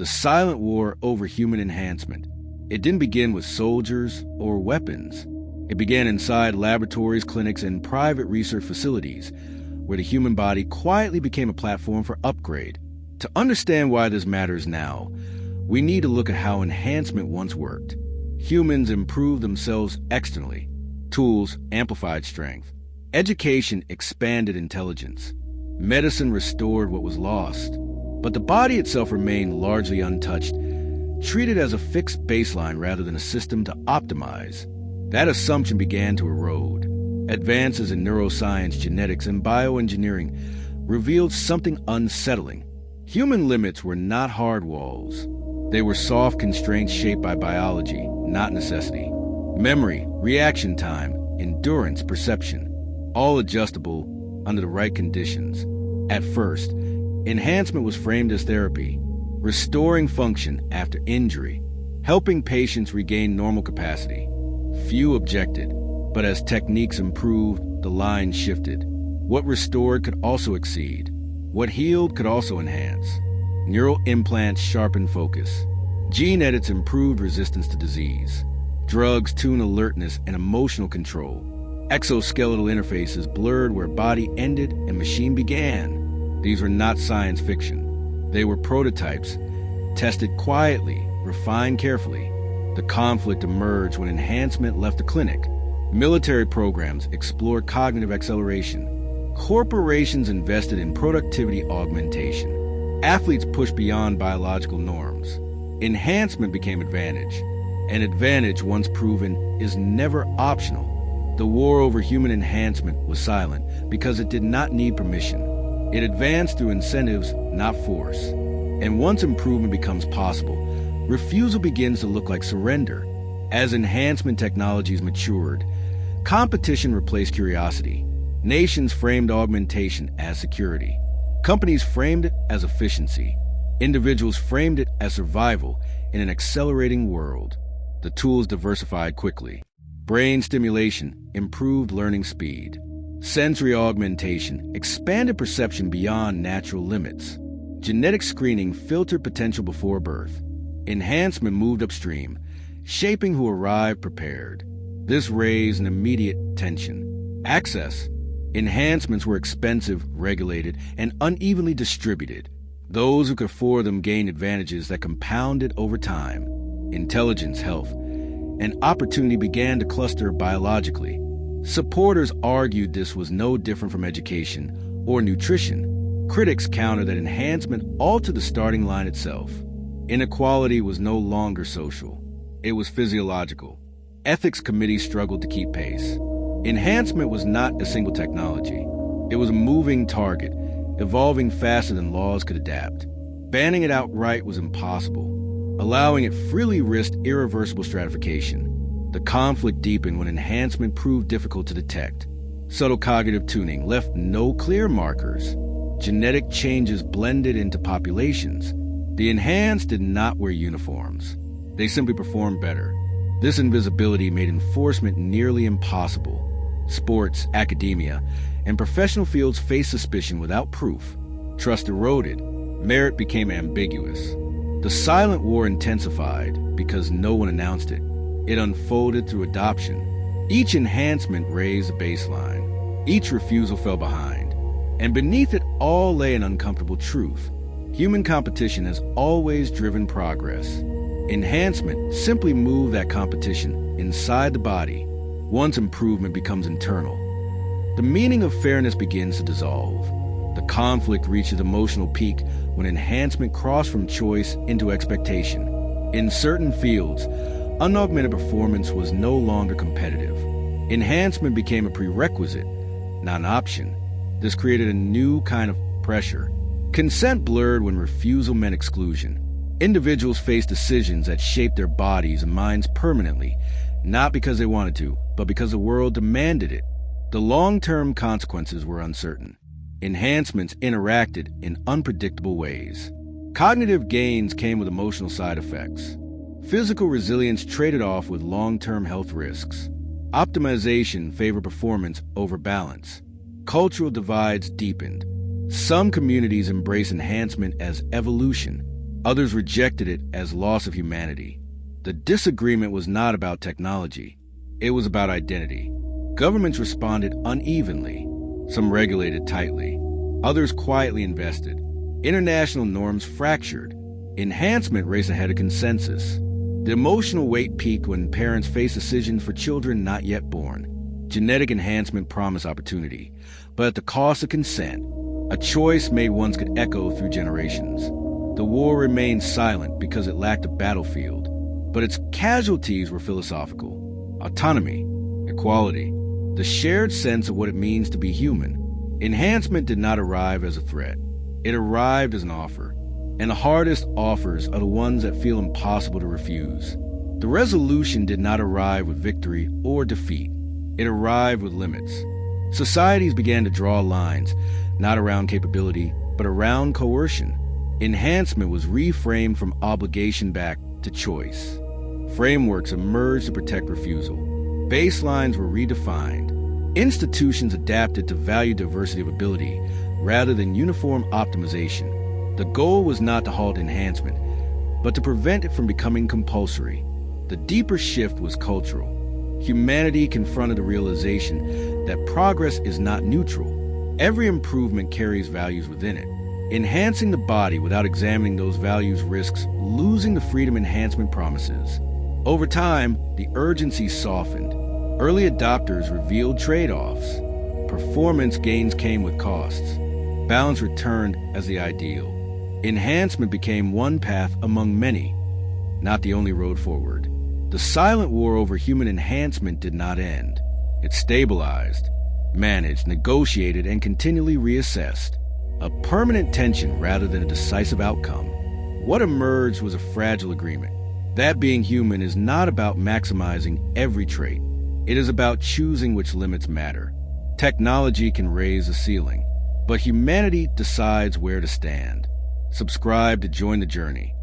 the silent war over human enhancement. It didn't begin with soldiers or weapons. It began inside laboratories, clinics, and private research facilities, where the human body quietly became a platform for upgrade. To understand why this matters now, we need to look at how enhancement once worked. Humans improved themselves externally. Tools amplified strength. Education expanded intelligence. Medicine restored what was lost. But the body itself remained largely untouched, treated as a fixed baseline rather than a system to optimize. That assumption began to erode. Advances in neuroscience, genetics, and bioengineering revealed something unsettling. Human limits were not hard walls. They were soft constraints shaped by biology, not necessity. Memory, reaction time, endurance, perception, all adjustable under the right conditions. At first, enhancement was framed as therapy, restoring function after injury, helping patients regain normal capacity. Few objected, but as techniques improved, the line shifted. What restored could also exceed. What healed could also enhance. Neural implants sharpened focus. Gene edits improved resistance to disease. Drugs tuned alertness and emotional control. Exoskeletal interfaces blurred where body ended and machine began. These were not science fiction. They were prototypes, tested quietly, refined carefully. The conflict emerged when enhancement left the clinic. Military programs explored cognitive acceleration. Corporations invested in productivity augmentation. Athletes pushed beyond biological norms. Enhancement became advantage. An advantage, once proven, is never optional. The war over human enhancement was silent because it did not need permission. It advanced through incentives, not force. And once improvement becomes possible, refusal begins to look like surrender. As enhancement technologies matured, competition replaced curiosity. Nations framed augmentation as security. Companies framed it as efficiency. Individuals framed it as survival in an accelerating world. The tools diversified quickly. Brain stimulation improved learning speed. Sensory augmentation expanded perception beyond natural limits. Genetic screening filtered potential before birth. Enhancement moved upstream, shaping who arrived prepared. This raised an immediate tension. Access. Enhancements were expensive, regulated, and unevenly distributed. Those who could afford them gained advantages that compounded over time. Intelligence, health, and opportunity began to cluster biologically. Supporters argued this was no different from education or nutrition. Critics countered that enhancement altered the starting line itself. Inequality was no longer social. It was physiological. Ethics committees struggled to keep pace. Enhancement was not a single technology. It was a moving target, evolving faster than laws could adapt. Banning it outright was impossible. Allowing it freely risked irreversible stratification. The conflict deepened when enhancement proved difficult to detect. Subtle cognitive tuning left no clear markers. Genetic changes blended into populations. The enhanced did not wear uniforms. They simply performed better. This invisibility made enforcement nearly impossible. Sports, academia, and professional fields faced suspicion without proof. Trust eroded. Merit became ambiguous. The silent war intensified because no one announced it. It unfolded through adoption. Each enhancement raised a baseline. Each refusal fell behind. And beneath it all lay an uncomfortable truth. Human competition has always driven progress. Enhancement simply moved that competition inside the body. Once improvement becomes internal, the meaning of fairness begins to dissolve. The conflict reaches emotional peak when enhancement crossed from choice into expectation. In certain fields, unaugmented performance was no longer competitive. Enhancement became a prerequisite, not an option. This created a new kind of pressure. Consent blurred when refusal meant exclusion. Individuals faced decisions that shaped their bodies and minds permanently, not because they wanted to, but because the world demanded it. The long-term consequences were uncertain. Enhancements interacted in unpredictable ways. Cognitive gains came with emotional side effects. Physical resilience traded off with long-term health risks. Optimization favored performance over balance. Cultural divides deepened. Some communities embrace enhancement as evolution. Others rejected it as loss of humanity. The disagreement was not about technology. It was about identity. Governments responded unevenly. Some regulated tightly. Others quietly invested. International norms fractured. Enhancement raced ahead of consensus. The emotional weight peaked when parents faced decisions for children not yet born. Genetic enhancement promised opportunity, but at the cost of consent, a choice made once could echo through generations. The war remained silent because it lacked a battlefield, but its casualties were philosophical. Autonomy, equality, the shared sense of what it means to be human. Enhancement did not arrive as a threat. It arrived as an offer. And the hardest offers are the ones that feel impossible to refuse. The resolution did not arrive with victory or defeat. It arrived with limits. Societies began to draw lines, not around capability, but around coercion. Enhancement was reframed from obligation back to choice. Frameworks emerged to protect refusal. Baselines were redefined. Institutions adapted to value diversity of ability rather than uniform optimization. The goal was not to halt enhancement, but to prevent it from becoming compulsory. The deeper shift was cultural. Humanity confronted the realization that progress is not neutral. Every improvement carries values within it. Enhancing the body without examining those values risks losing the freedom enhancement promises. Over time, the urgency softened. Early adopters revealed trade-offs. Performance gains came with costs. Balance returned as the ideal. Enhancement became one path among many, not the only road forward. The silent war over human enhancement did not end. It stabilized, managed, negotiated, and continually reassessed. A permanent tension rather than a decisive outcome. What emerged was a fragile agreement. That being human is not about maximizing every trait. It is about choosing which limits matter. Technology can raise the ceiling, but humanity decides where to stand. Subscribe to join the journey.